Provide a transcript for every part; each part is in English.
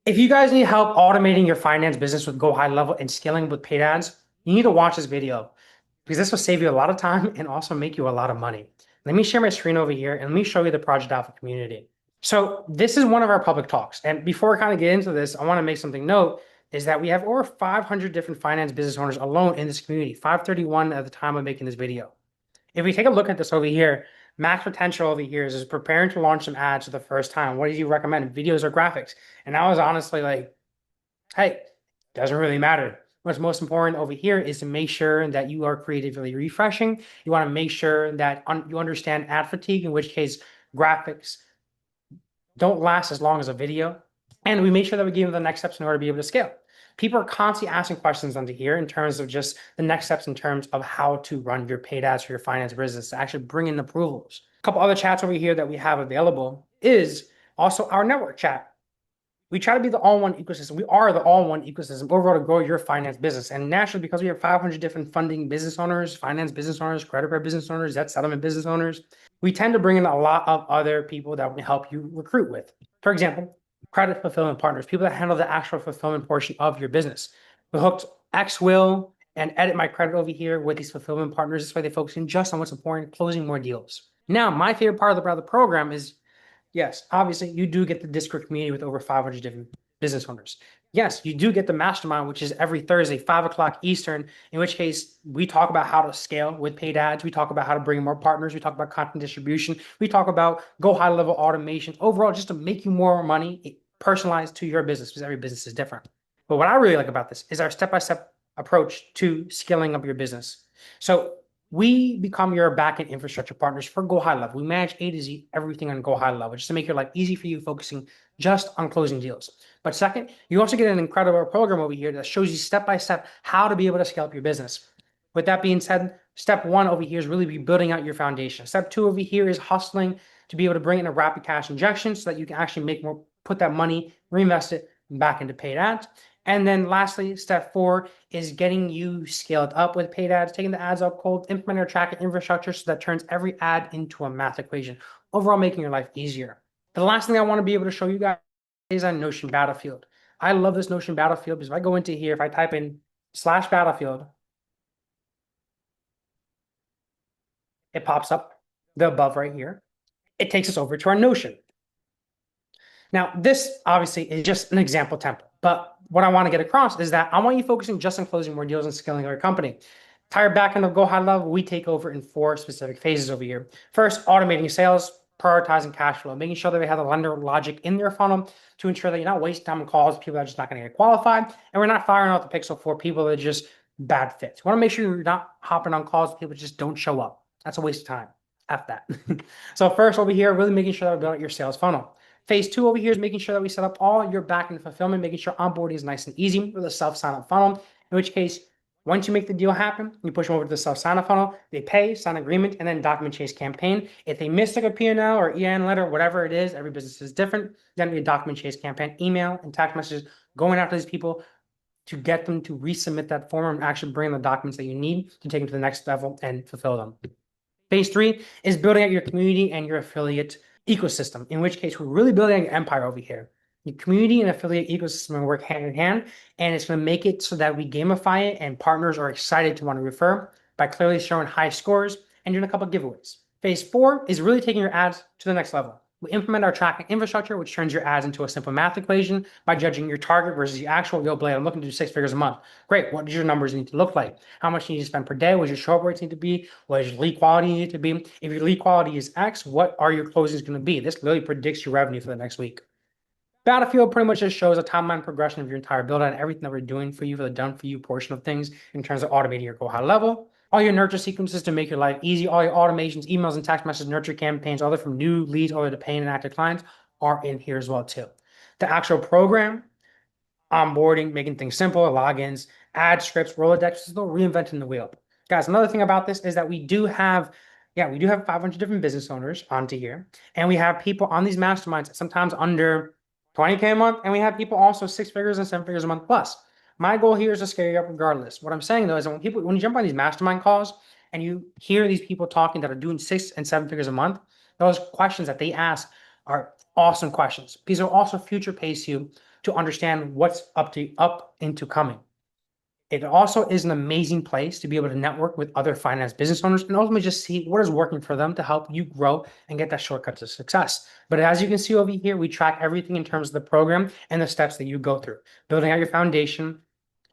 If you guys need help automating your finance business with Go High Level and scaling with paid ads, you need to watch this video because this will save you a lot of time and also make you a lot of money. Let me share my screen over here and let me show you the Project Alpha community. So this is one of our public talks. And before I kind of get into this, I want to make something note is that we have over 500 different finance business owners alone in this community, 531 at the time of making this video. If we take a look at this over here, max potential over here is preparing to launch some ads for the first time. What do you recommend, videos or graphics? And I was honestly like, hey, doesn't really matter. What's most important over here is to make sure that you are creatively refreshing. You want to make sure that you understand ad fatigue, in which case graphics don't last as long as a video. And we make sure that we give them the next steps in order to be able to scale. People are constantly asking questions under here in terms of just the next steps in terms of how to run your paid ads for your finance business to actually bring in approvals. A couple other chats over here that we have available is also our network chat. We try to be the all-in-one ecosystem. We are the all-in-one ecosystem overall to grow your finance business. And nationally, because we have 500 different funding business owners, finance business owners, credit card business owners, debt settlement business owners, we tend to bring in a lot of other people that we help you recruit with. For example, credit fulfillment partners, people that handle the actual fulfillment portion of your business. We hooked XWill and Edit My Credit over here with these fulfillment partners. This way they focus in just on what's important, closing more deals. Now, my favorite part of the program is yes, obviously, you do get the Discord community with over 500 different business owners. Yes, you do get the mastermind, which is every Thursday, 5 o'clock Eastern, in which case we talk about how to scale with paid ads. We talk about how to bring more partners. We talk about content distribution. We talk about go high level automation overall, just to make you more money personalized to your business because every business is different. But what I really like about this is our step by step approach to scaling up your business. So we become your backend infrastructure partners for Go High Level. We manage A to Z everything on Go High Level just to make your life easy for you, focusing just on closing deals. But second, you also get an incredible program over here that shows you step by step how to be able to scale up your business. With that being said, step one over here is really be building out your foundation. Step two over here is hustling to be able to bring in a rapid cash injection so that you can actually make more, put that money, reinvest it back into paid ads. And then lastly, step four is getting you scaled up with paid ads, taking the ads up cold, implementing a tracking infrastructure so that turns every ad into a math equation, overall making your life easier. The last thing I want to be able to show you guys is on Notion Battlefield. I love this Notion Battlefield because if I go into here, if I type in /battlefield, it pops up the above right here. It takes us over to our Notion. Now, this obviously is just an example template, but what I want to get across is that I want you focusing just on closing more deals and scaling your company. Entire backend of Go High Level, we take over in 4 specific phases over here. First, automating sales, prioritizing cash flow, making sure that we have the lender logic in their funnel to ensure that you're not wasting time on calls with people that are just not going to get qualified, and we're not firing out the Pixel for people that are just bad fits. We want to make sure you're not hopping on calls with people that just don't show up. That's a waste of time. F that. So first over here, really making sure that we build out your sales funnel. Phase 2 over here is making sure that we set up all your backend fulfillment, making sure onboarding is nice and easy with a self sign-up funnel, in which case, once you make the deal happen, you push them over to the self sign-up funnel, they pay, sign agreement, and then document chase campaign. If they miss like a P&L or EIN letter, whatever it is, every business is different, then we document chase campaign, email and text messages going after these people to get them to resubmit that form and actually bring the documents that you need to take them to the next level and fulfill them. Phase 3 is building out your community and your affiliate ecosystem, in which case we're really building an empire over here. The community and affiliate ecosystem work hand in hand, and it's going to make it so that we gamify it and partners are excited to want to refer by clearly showing high scores and doing a couple of giveaways. Phase 4 is really taking your ads to the next level. We implement our tracking infrastructure, which turns your ads into a simple math equation by judging your target versus the actual, yo, Blade, I'm looking to do 6 figures a month. Great. What does your numbers need to look like? How much do you need to spend per day? What does your show up rates need to be? What does your lead quality need to be? If your lead quality is X, what are your closings going to be? This literally predicts your revenue for the next week. Battlefield pretty much just shows a timeline progression of your entire build out and everything that we're doing for you for the done for you portion of things in terms of automating your Go High Level. All your nurture sequences to make your life easy, all your automations, emails, and text message nurture campaigns, all the from new leads all the way to paying and active clients are in here as well too. The actual program, onboarding, making things simple, logins, ad scripts, Rolodex, is still reinventing the wheel. Guys, another thing about this is that we do have 500 different business owners onto here, and we have people on these masterminds sometimes under 20K a month, and we have people also 6 figures and 7 figures a month plus. My goal here is to scale you up regardless. What I'm saying though is that when you jump on these mastermind calls and you hear these people talking that are doing 6 and 7 figures a month, those questions that they ask are awesome questions. These are also future pace you to understand what's up into coming. It also is an amazing place to be able to network with other finance business owners and ultimately just see what is working for them to help you grow and get that shortcut to success. But as you can see over here, we track everything in terms of the program and the steps that you go through, building out your foundation,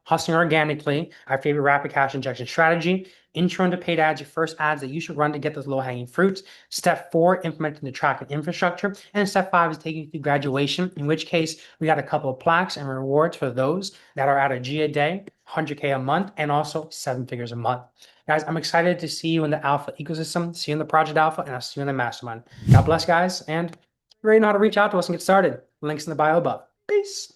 hustling organically, our favorite rapid cash injection strategy, intro into paid ads, your first ads that you should run to get those low-hanging fruits. Step 4, implementing the tracking infrastructure. And step 5 is taking you through graduation, in which case we got a couple of plaques and rewards for those that are at a G a day, 100K a month, and also 7 figures a month. Guys, I'm excited to see you in the alpha ecosystem, see you in the project alpha, and I'll see you in the mastermind. God bless, guys, and you already know how to reach out to us and get started. Links in the bio above. Peace.